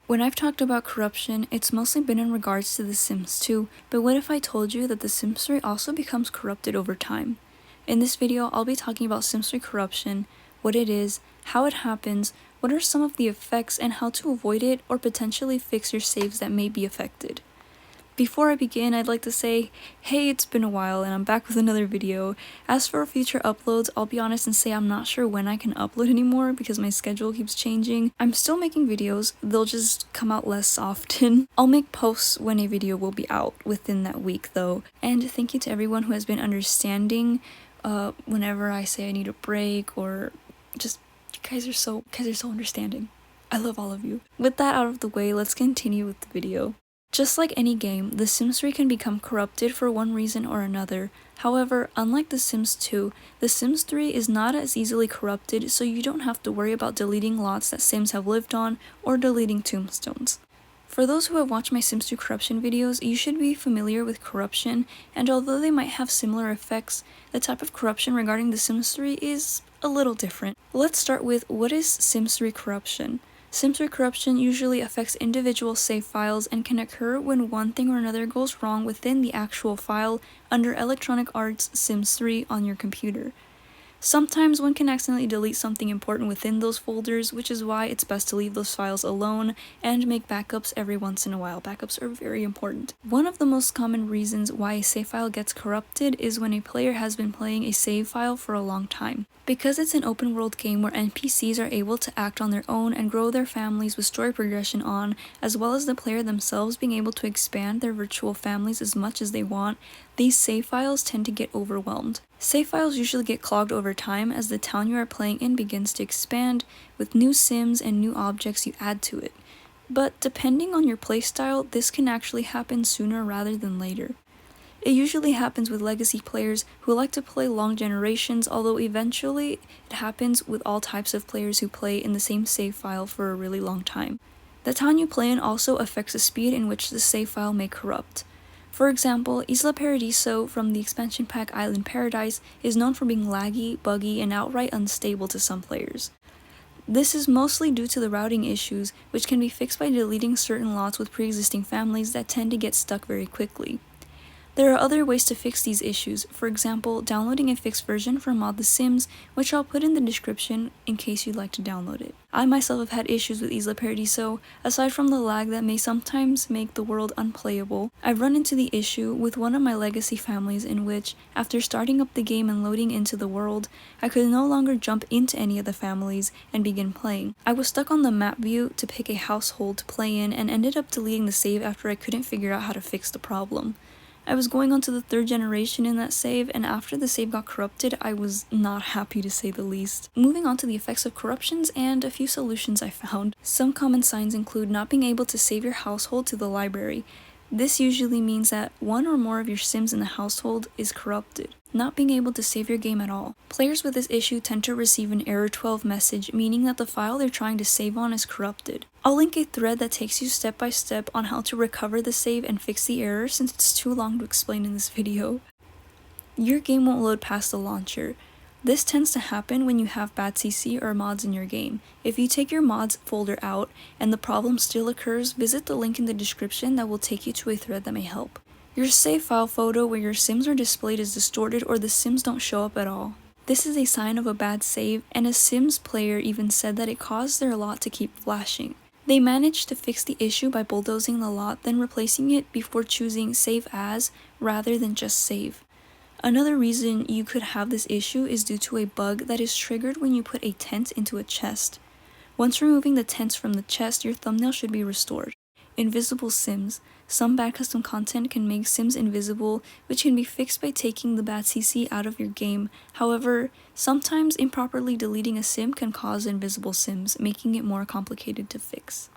When I've talked about corruption, it's mostly been in regards to The Sims 2, but what if I told you that The Sims 3 also becomes corrupted over time? In this video, I'll be talking about Sims 3 corruption, what it is, how it happens, what are some of the effects, and how to avoid it or potentially fix your saves that may be affected. Before I begin, I'd like to say, hey, it's been a while and I'm back with another video. As for future uploads, I'll be honest and say I'm not sure when I can upload anymore because my schedule keeps changing. I'm still making videos, they'll just come out less often. I'll make posts when a video will be out within that week though. And thank you to everyone who has been understanding whenever I say I need a break or just, you guys are so understanding. I love all of you. With that out of the way, let's continue with the video. Just like any game, The Sims 3 can become corrupted for one reason or another. However, unlike The Sims 2, The Sims 3 is not as easily corrupted, so you don't have to worry about deleting lots that Sims have lived on or deleting tombstones. For those who have watched my Sims 2 corruption videos, you should be familiar with corruption, and although they might have similar effects, the type of corruption regarding The Sims 3 is a little different. Let's start with what is Sims 3 corruption? Sims 3 corruption usually affects individual save files and can occur when one thing or another goes wrong within the actual file under Electronic Arts Sims 3 on your computer. Sometimes one can accidentally delete something important within those folders, which is why it's best to leave those files alone and make backups every once in a while. Backups are very important. One of the most common reasons why a save file gets corrupted is when a player has been playing a save file for a long time. Because it's an open world game where NPCs are able to act on their own and grow their families with story progression on, as well as the player themselves being able to expand their virtual families as much as they want, these save files tend to get overwhelmed. Save files usually get clogged over time as the town you are playing in begins to expand with new sims and new objects you add to it. But depending on your playstyle, this can actually happen sooner rather than later. It usually happens with legacy players who like to play long generations, although eventually it happens with all types of players who play in the same save file for a really long time. The town you play in also affects the speed in which the save file may corrupt. For example, Isla Paradiso from the expansion pack Island Paradise is known for being laggy, buggy, and outright unstable to some players. This is mostly due to the routing issues, which can be fixed by deleting certain lots with pre-existing families that tend to get stuck very quickly. There are other ways to fix these issues, for example, downloading a fixed version from Mod The Sims, which I'll put in the description in case you'd like to download it. I myself have had issues with Isla Paradiso. Aside from the lag that may sometimes make the world unplayable, I've run into the issue with one of my legacy families in which, after starting up the game and loading into the world, I could no longer jump into any of the families and begin playing. I was stuck on the map view to pick a household to play in and ended up deleting the save after I couldn't figure out how to fix the problem. I was going on to the 3rd generation in that save, and after the save got corrupted, I was not happy to say the least. Moving on to the effects of corruptions and a few solutions I found. Some common signs include not being able to save your household to the library. This usually means that one or more of your sims in the household is corrupted. Not being able to save your game at all. Players with this issue tend to receive an error 12 message, meaning that the file they're trying to save on is corrupted. I'll link a thread that takes you step by step on how to recover the save and fix the error since it's too long to explain in this video. Your game won't load past the launcher. This tends to happen when you have bad CC or mods in your game. If you take your mods folder out and the problem still occurs, visit the link in the description that will take you to a thread that may help. Your save file photo where your sims are displayed is distorted or the sims don't show up at all. This is a sign of a bad save, and a Sims player even said that it caused their lot to keep flashing. They managed to fix the issue by bulldozing the lot, then replacing it before choosing Save As rather than just Save. Another reason you could have this issue is due to a bug that is triggered when you put a tent into a chest. Once removing the tents from the chest, your thumbnail should be restored. Invisible Sims. Some bad custom content can make Sims invisible, which can be fixed by taking the bad CC out of your game. However, sometimes improperly deleting a sim can cause invisible Sims, making it more complicated to fix.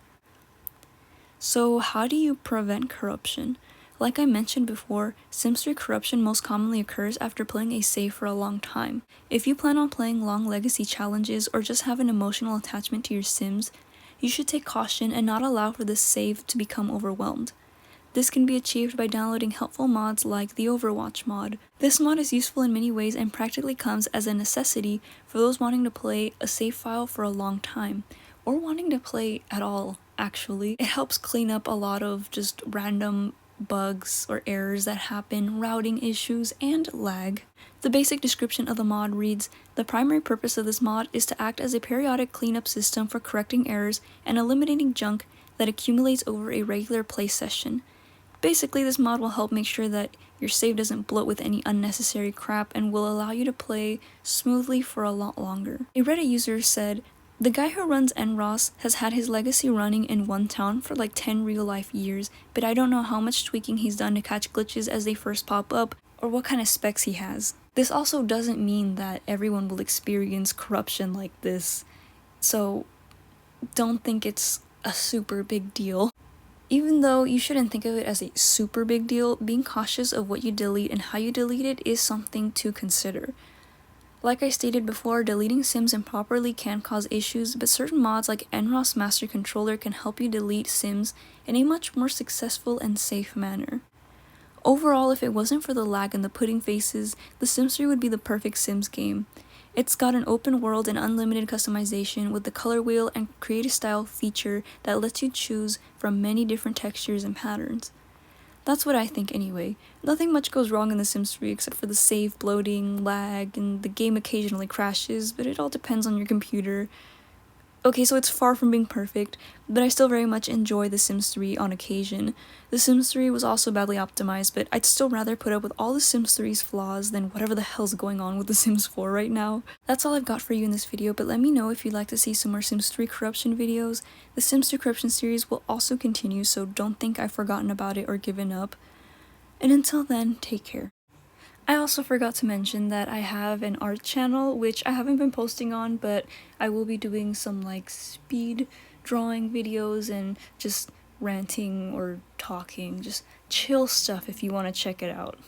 So how do you prevent corruption? Like I mentioned before, Sims 3 corruption most commonly occurs after playing a save for a long time. If you plan on playing long legacy challenges or just have an emotional attachment to your Sims, you should take caution and not allow for this save to become overwhelmed. This can be achieved by downloading helpful mods like the Overwatch mod. This mod is useful in many ways and practically comes as a necessity for those wanting to play a save file for a long time, or wanting to play at all actually. It helps clean up a lot of just random bugs or errors that happen, routing issues, and lag. The basic description of the mod reads, "The primary purpose of this mod is to act as a periodic cleanup system for correcting errors and eliminating junk that accumulates over a regular play session." Basically, this mod will help make sure that your save doesn't bloat with any unnecessary crap and will allow you to play smoothly for a lot longer. A Reddit user said, "The guy who runs NROS has had his legacy running in one town for like 10 real-life years, but I don't know how much tweaking he's done to catch glitches as they first pop up, or what kind of specs he has." This also doesn't mean that everyone will experience corruption like this, so don't think it's a super big deal. Even though you shouldn't think of it as a super big deal, being cautious of what you delete and how you delete it is something to consider. Like I stated before, deleting sims improperly can cause issues, but certain mods like NROS Master Controller can help you delete sims in a much more successful and safe manner. Overall, if it wasn't for the lag and the pudding faces, The Sims 3 would be the perfect Sims game. It's got an open world and unlimited customization with the color wheel and creative style feature that lets you choose from many different textures and patterns. That's what I think anyway. Nothing much goes wrong in The Sims 3 except for the save bloating, lag, and the game occasionally crashes, but it all depends on your computer. Okay, so it's far from being perfect, but I still very much enjoy The Sims 3 on occasion. The Sims 3 was also badly optimized, but I'd still rather put up with all The Sims 3's flaws than whatever the hell's going on with The Sims 4 right now. That's all I've got for you in this video, but let me know if you'd like to see some more Sims 3 corruption videos. The Sims 3 corruption series will also continue, so don't think I've forgotten about it or given up. And until then, take care. I also forgot to mention that I have an art channel, which I haven't been posting on, but I will be doing some like speed drawing videos and just ranting or talking, just chill stuff if you want to check it out.